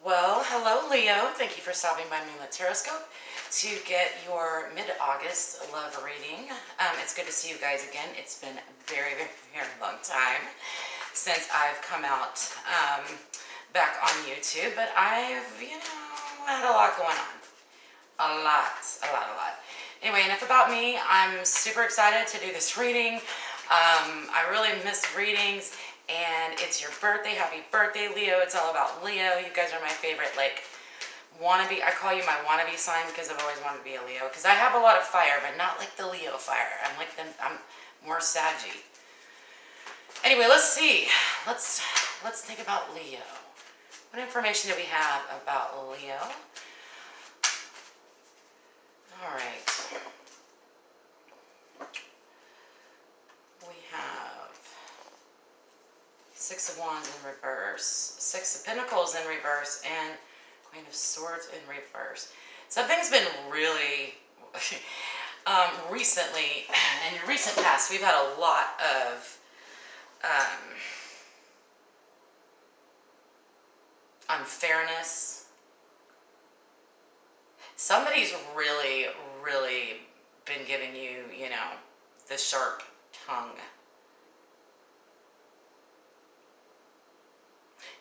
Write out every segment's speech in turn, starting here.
Well, hello Leo. Thank you for stopping by moonlittarotscope to get your mid-August love reading. It's good to see you guys again. It's been a very, very, very long time since I've come out back on YouTube, but I've, had a lot going on. A lot. Anyway, enough about me. I'm super excited to do this reading. I really miss readings, and it's your birthday. Happy birthday, Leo. It's all about Leo. You guys are my favorite, wannabe. I call you my wannabe sign because I've always wanted to be a Leo. Because I have a lot of fire, but not like the Leo fire. I'm more saggy. Anyway, let's see. Let's think about Leo. What information do we have about Leo? All right. We have Six of Wands in reverse, Six of Pentacles in reverse, and Queen of Swords in reverse. Something's been really, recently, in recent past, we've had a lot of unfairness. Somebody's really, really been giving you, the sharp tongue.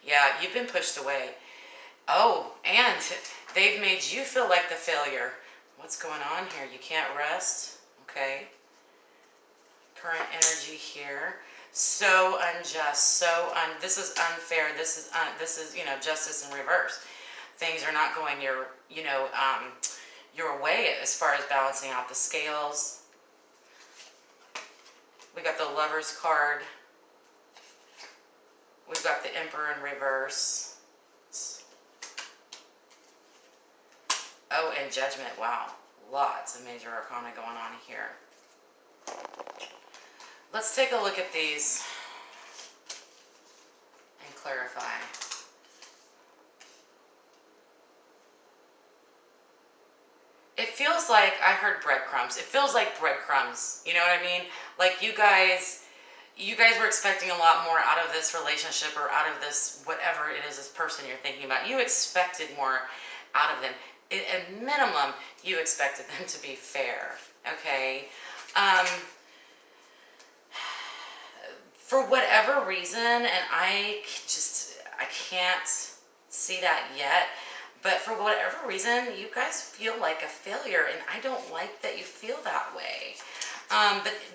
Yeah, you've been pushed away. Oh, and they've made you feel like the failure. What's going on here? You can't rest. Okay. Current energy here. So unjust. This is unfair. This is justice in reverse. Things are not going your way as far as balancing out the scales. We got the Lover's card. We've got the Emperor in reverse. Oh, and Judgment. Wow. Lots of major arcana going on here. Let's take a look at these and clarify. It feels like I heard breadcrumbs. It feels like breadcrumbs. You know what I mean? Like you guys were expecting a lot more out of this relationship or out of this, whatever it is, this person you're thinking about. You expected more out of them. At minimum, you expected them to be fair. Okay? For whatever reason, and I can't see that yet, but for whatever reason, you guys feel like a failure, and I don't like that you feel that way.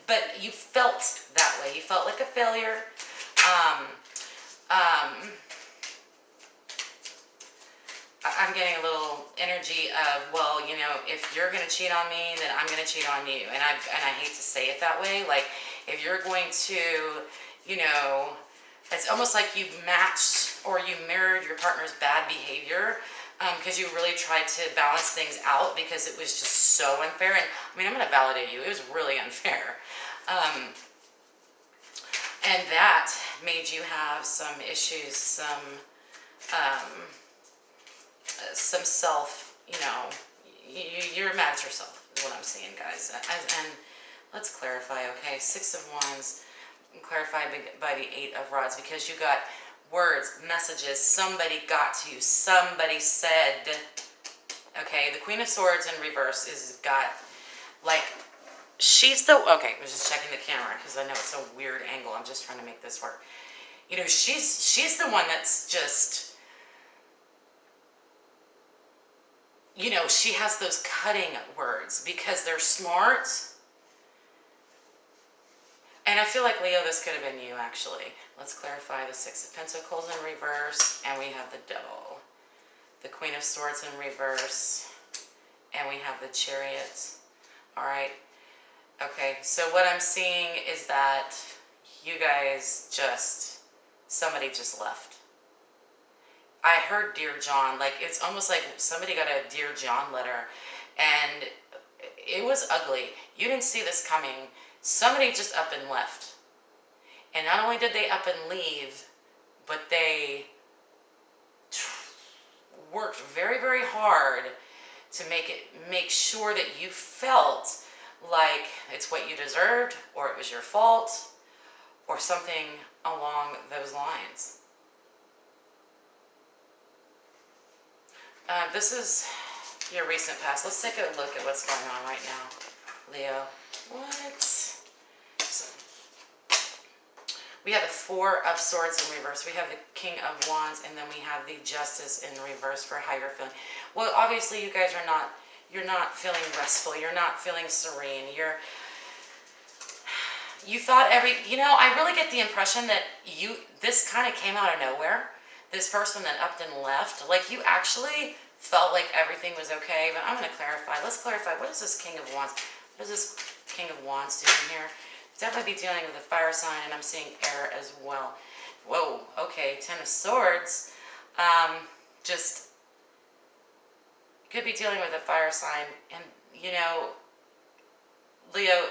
But you felt that way. You felt like a failure. I'm getting a little energy of, well, if you're going to cheat on me, then I'm going to cheat on you. And I hate to say it that way. Like, if you're going to, it's almost like you matched or you mirrored your partner's bad behavior because you really tried to balance things out because it was just so unfair. And I'm going to validate you. It was really unfair. And that made you have some issues, some self, you're mad at yourself is what I'm seeing, guys. And let's clarify, okay? Six of Wands, clarified by the Eight of Rods, because you got words, messages, somebody got to you, somebody said, okay? The Queen of Swords in reverse is got, she's the, okay, I was just checking the camera because I know it's a weird angle. I'm just trying to make this work. She's the one that's just, she has those cutting words because they're smart. And I feel like, Leo, this could have been you, actually. Let's clarify the Six of Pentacles in reverse, and we have the Devil. The Queen of Swords in reverse, and we have the Chariot. All right. Okay, so what I'm seeing is that you guys somebody just left. I heard Dear John, it's almost like somebody got a Dear John letter, and it was ugly. You didn't see this coming. Somebody just up and left. And not only did they up and leave, but they worked very, very hard to make sure that you felt like it's what you deserved, or it was your fault, or something along those lines. This is your recent past. Let's take a look at what's going on right now, Leo. What? So, we have the Four of Swords in reverse. We have the King of Wands, and then we have the Justice in reverse for how you're feeling. Well, obviously, you guys are not. You're not feeling restful. You're not feeling serene. You thought I really get the impression that this kind of came out of nowhere. This person that upped and left, like you actually felt like everything was okay, but I'm going to clarify. Let's clarify. What is this King of Wands? What is this King of Wands doing here? Definitely be dealing with a fire sign, and I'm seeing air as well. Whoa, okay, Ten of Swords. Just could be dealing with a fire sign, and Leo,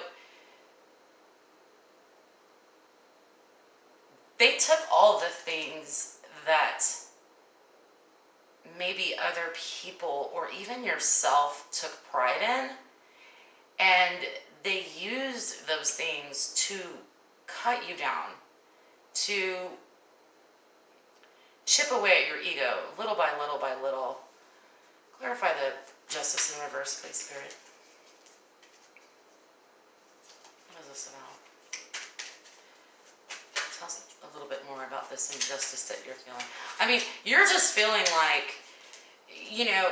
they took all the things that maybe other people or even yourself took pride in, and they used those things to cut you down, to chip away at your ego, little by little by little. Clarify the Justice in reverse, please, Spirit. What is this about? Tell us a little bit more about this injustice that you're feeling. I mean, you're just feeling like,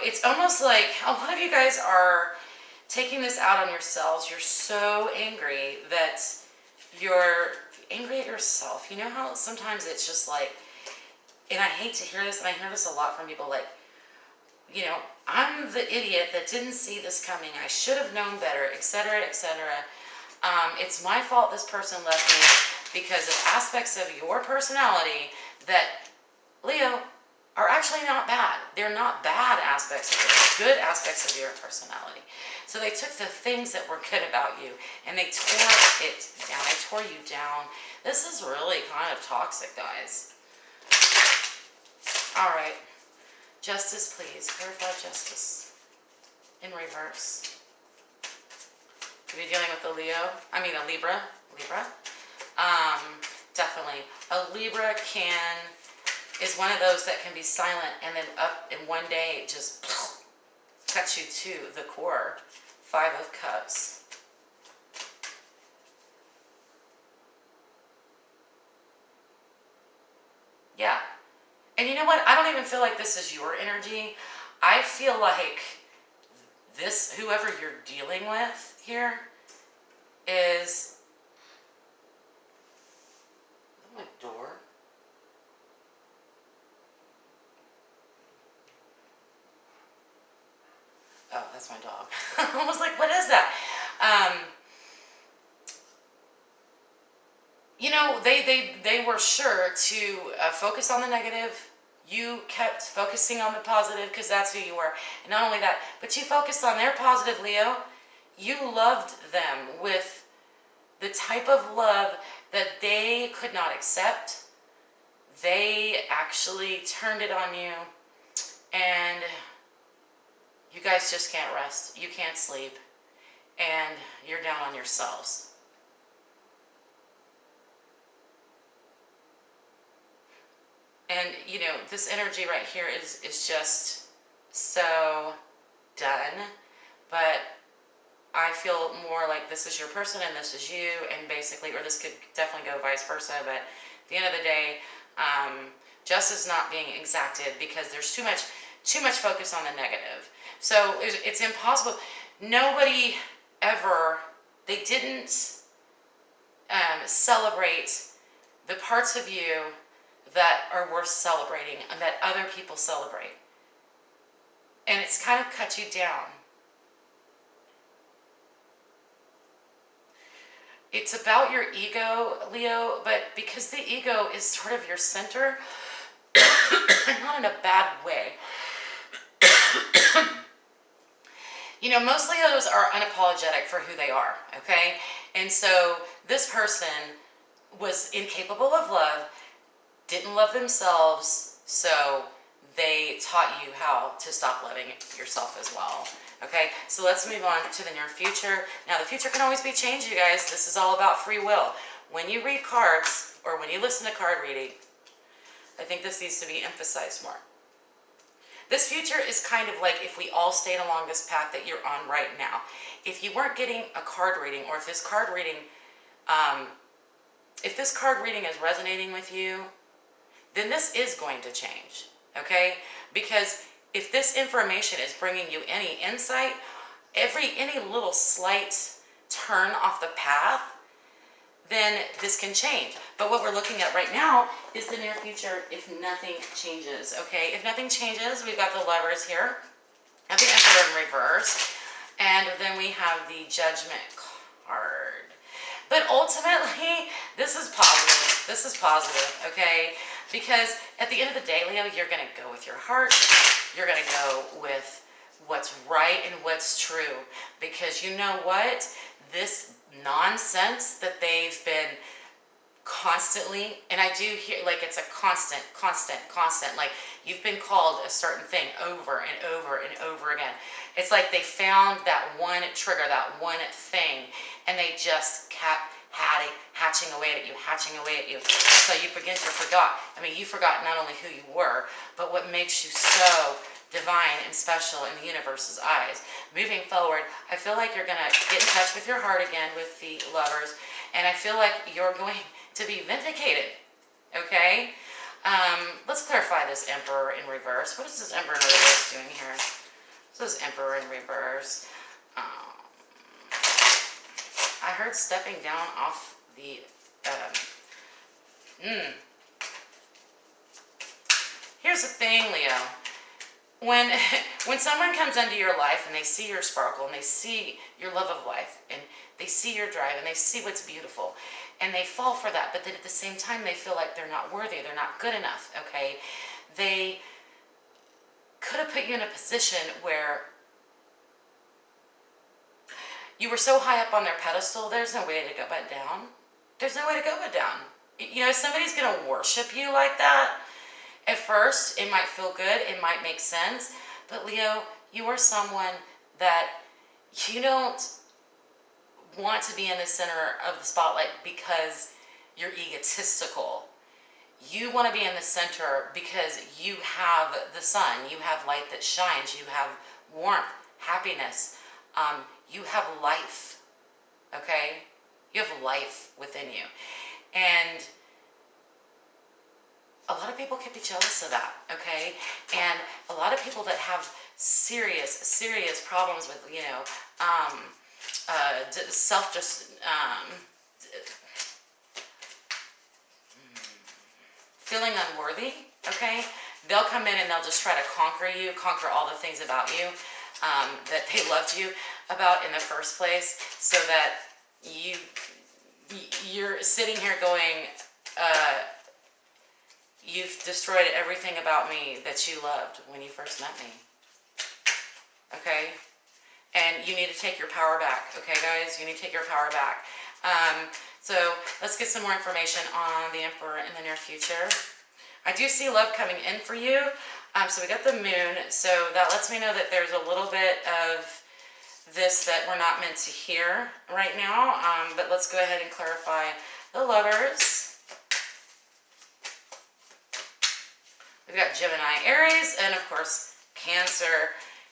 it's almost like a lot of you guys are taking this out on yourselves. You're so angry that you're angry at yourself. You know how sometimes it's just like, and I hate to hear this, and I hear this a lot from people, like, I'm the idiot that didn't see this coming. I should have known better, etc., etc. It's my fault this person left me because of aspects of your personality that, Leo, are actually not bad. They're not bad aspects of it. They're good aspects of your personality. So they took the things that were good about you and they tore it down. They tore you down. This is really kind of toxic, guys. All right. Justice, please. Clarify justice in reverse. Are we dealing with a Libra? Libra? Definitely. A Libra is one of those that can be silent and then up in one day just cuts you to the core. Five of Cups. Yeah. And you know what? I don't even feel like this is your energy. I feel like whoever you're dealing with here is... Is that my door? Oh, that's my dog. I was like, what is that? They were sure to focus on the negative. You kept focusing on the positive because that's who you were. And not only that, but you focused on their positive, Leo. You loved them with the type of love that they could not accept. They actually turned it on you, and you guys just can't rest. You can't sleep, and you're down on yourselves. And, this energy right here is just so done. But I feel more like this is your person and this is you, and basically, or this could definitely go vice versa. But at the end of the day, justice is not being exacted because there's too much focus on the negative. So it's impossible. Nobody ever, they didn't celebrate the parts of you that are worth celebrating and that other people celebrate. And it's kind of cut you down. It's about your ego, Leo, but because the ego is sort of your center, not in a bad way. Most Leos are unapologetic for who they are, okay? And so this person was incapable of love, didn't love themselves, so they taught you how to stop loving yourself as well. Okay, so let's move on to the near future. Now, the future can always be changed, you guys. This is all about free will. When you read cards, or when you listen to card reading, I think this needs to be emphasized more. This future is kind of like if we all stayed along this path that you're on right now. If you weren't getting a card reading, or if this card reading is resonating with you, then this is going to change, okay? Because if this information is bringing you any insight, any little slight turn off the path, then this can change. But what we're looking at right now is the near future if nothing changes, okay? If nothing changes, we've got the Lovers here, and the Emperor in reverse, and then we have the Judgment card. But ultimately, this is positive. This is positive, okay? Because at the end of the day, Leo, you're going to go with your heart. You're going to go with what's right and what's true. Because you know what? This nonsense that they've been constantly, and I do hear, like, it's a constant, like you've been called a certain thing over and over and over again. It's like they found that one trigger, that one thing, and they just kept hatching away at you. So you begin to forget. I mean, you forgot not only who you were, but what makes you so divine and special in the universe's eyes. Moving forward, I feel like you're going to get in touch with your heart again with the Lovers, and I feel like you're going to be vindicated, okay? Let's clarify this Emperor in reverse. What is this Emperor in reverse doing here? This is Emperor in reverse. I heard stepping down off the... Here's the thing, Leo. When someone comes into your life and they see your sparkle and they see your love of life and they see your drive and they see what's beautiful and they fall for that, but then at the same time they feel like they're not worthy, they're not good enough, okay? They could have put you in a position where you were so high up on their pedestal, there's no way to go but down. There's no way to go but down. You know, if somebody's going to worship you like that, at first, it might feel good, it might make sense, but Leo, you are someone that you don't want to be in the center of the spotlight because you're egotistical. You want to be in the center because you have the sun, you have light that shines, you have warmth, happiness, you have life, okay? You have life within you. And a lot of people can be jealous of that, okay? And a lot of people that have serious problems with, you know, feeling unworthy, okay? They'll come in and they'll just try to conquer all the things about you that they loved you about in the first place, so that you're sitting here going, you've destroyed everything about me that you loved when you first met me. Okay? And you need to take your power back. Okay, guys? You need to take your power back. So let's get some more information on the Emperor in the near future. I do see love coming in for you. So we got the Moon. So that lets me know that there's a little bit of this that we're not meant to hear right now. But let's go ahead and clarify the Lovers. We've got Gemini, Aries, and of course, Cancer,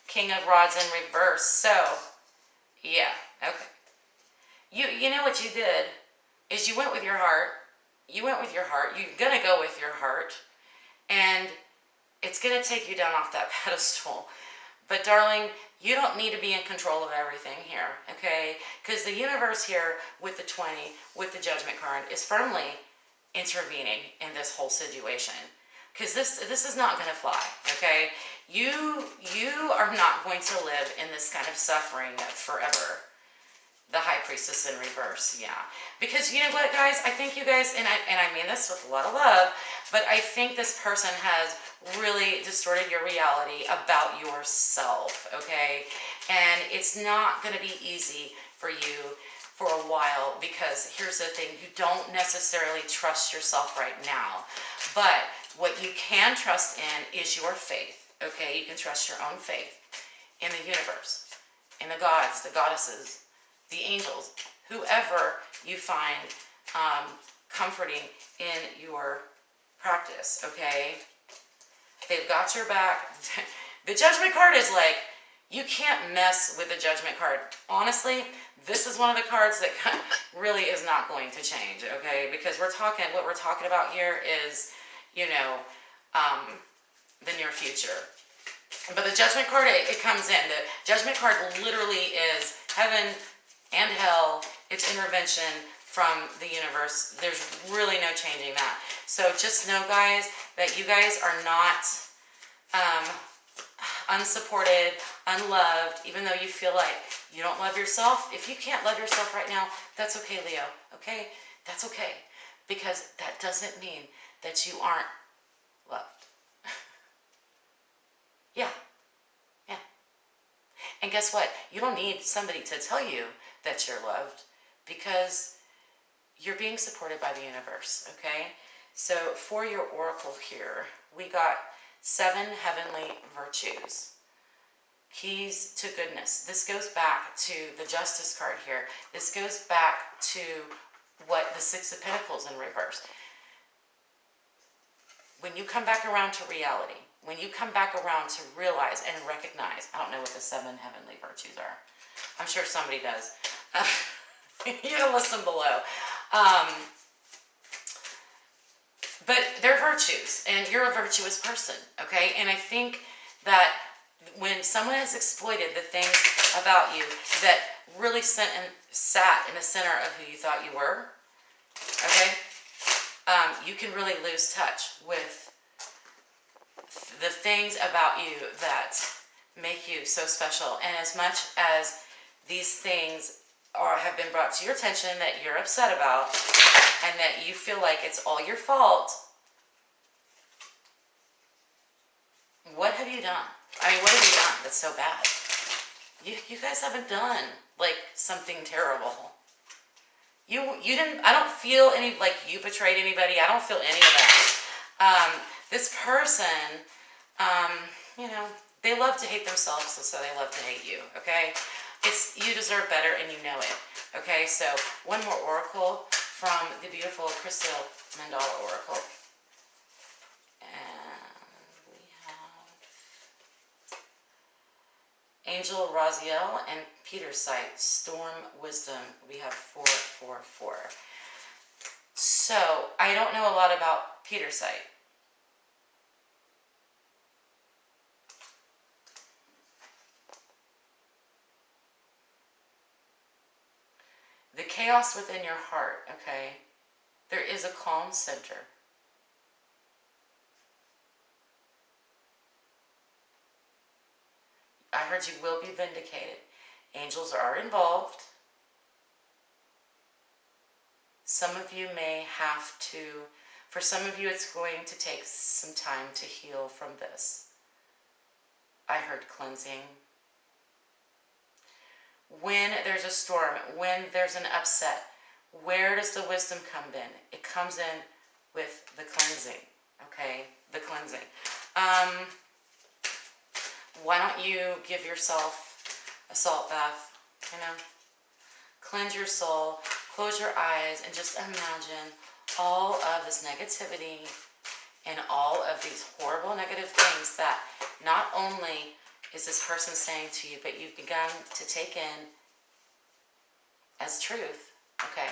King of Rods in reverse. So, yeah, okay. You know what you did is you went with your heart. You went with your heart. You're going to go with your heart. And it's going to take you down off that pedestal. But, darling, you don't need to be in control of everything here, okay? Because the universe here with the 20, with the Judgment card, is firmly intervening in this whole situation. Because this is not going to fly, okay? You are not going to live in this kind of suffering forever. The High Priestess in reverse, yeah. Because you know what, guys? I think you guys, and I mean this with a lot of love, but I think this person has really distorted your reality about yourself, okay? And it's not going to be easy for you for a while, because here's the thing, you don't necessarily trust yourself right now. But what you can trust in is your faith, okay? You can trust your own faith in the universe, in the gods, the goddesses, the angels, whoever you find comforting in your practice, okay? They've got your back. The Judgment card is like, you can't mess with the Judgment card. Honestly, this is one of the cards that really is not going to change, okay? Because what we're talking about here is, you know, the near future. But the Judgment card, it comes in. The Judgment card literally is heaven and hell. It's intervention from the universe. There's really no changing that. So just know, guys, that you guys are not unsupported, unloved, even though you feel like you don't love yourself. If you can't love yourself right now, that's okay, Leo, okay? That's okay, because that doesn't mean that you aren't loved. Yeah. And guess what? You don't need somebody to tell you that you're loved, because you're being supported by the universe, okay? So for your oracle here, we got 7 heavenly virtues. Keys to goodness. This goes back to the Justice card here. This goes back to what the 6 of Pentacles in reverse. When you come back around to reality, when you come back around to realize and recognize, I don't know what the 7 heavenly virtues are. I'm sure somebody does. You can listen below. But they're virtues, and you're a virtuous person, okay? And I think that when someone has exploited the things about you that really sat in the center of who you thought you were, okay, you can really lose touch with the things about you that make you so special. And as much as these things have been brought to your attention that you're upset about and that you feel like it's all your fault, what have you done? I mean, what have you done that's so bad? You guys haven't done like something terrible. You didn't, I don't feel any, like you betrayed anybody. I don't feel any of that. This person, you know, they love to hate themselves, so they love to hate you, okay? You deserve better and you know it, okay? So one more oracle from the beautiful Crystal Mandala Oracle. And we have Angel Raziel and Peter Sight, Storm Wisdom. We have 444. So I don't know a lot about Peter Sight. The chaos within your heart, okay? There is a calm center. I heard you will be vindicated. Angels are involved. Some of you may have to, for some of you it's going to take some time to heal from this. I heard cleansing. When there's a storm, when there's an upset, where does the wisdom come in? It comes in with the cleansing, okay? The cleansing. Why don't you give yourself a salt bath, you know? Cleanse your soul, close your eyes, and just imagine all of this negativity and all of these horrible negative things that not only is this person saying to you, but you've begun to take in as truth. Okay.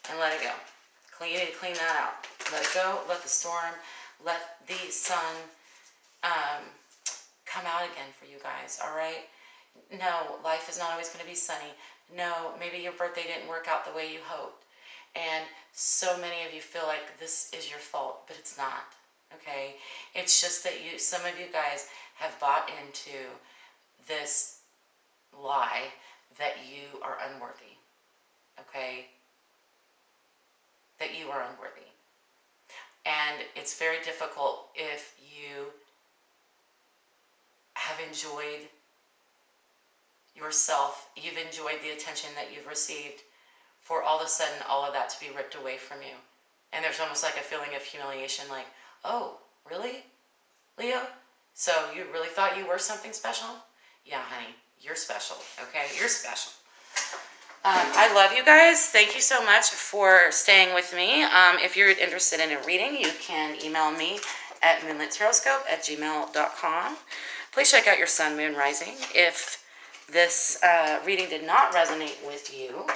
And let it go. You need to clean that out. Let it go. Let the storm, let the sun come out again for you guys, all right? No, life is not always going to be sunny. No, maybe your birthday didn't work out the way you hoped. And so many of you feel like this is your fault, but it's not. Okay, it's just that some of you guys have bought into this lie that you are unworthy. Okay, that you are unworthy. And it's very difficult if you have enjoyed yourself, you've enjoyed the attention that you've received, for all of a sudden all of that to be ripped away from you. And there's almost like a feeling of humiliation, like, oh, really, Leo? So you really thought you were something special? Yeah, honey, you're special, okay? You're special. I love you guys. Thank you so much for staying with me. If you're interested in a reading, you can email me at moonlittarotscope@gmail.com. Please check out your sun, moon, rising. If this reading did not resonate with you,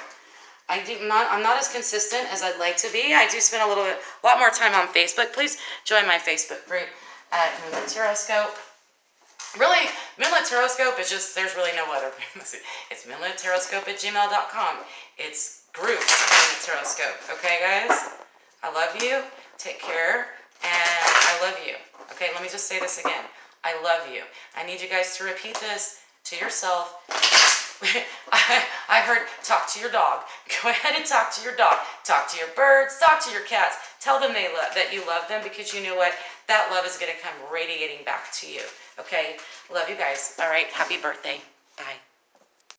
I'm not as consistent as I'd like to be. I do spend a lot more time on Facebook. Please join my Facebook group at Moonlit Tarot Scope. Really, Moonlit Tarot Scope is just, there's really no other. It's moonlittarotscope@gmail.com. It's groups Moonlit Tarot Scope. Okay, guys? I love you. Take care. And I love you. Okay, let me just say this again. I love you. I need you guys to repeat this to yourself. I heard talk to your dog. Go ahead and talk to your dog. Talk to your birds. Talk to your cats. Tell them that you love them, because you know what? That love is going to come radiating back to you. Okay? Love you guys. All right. Happy birthday. Bye.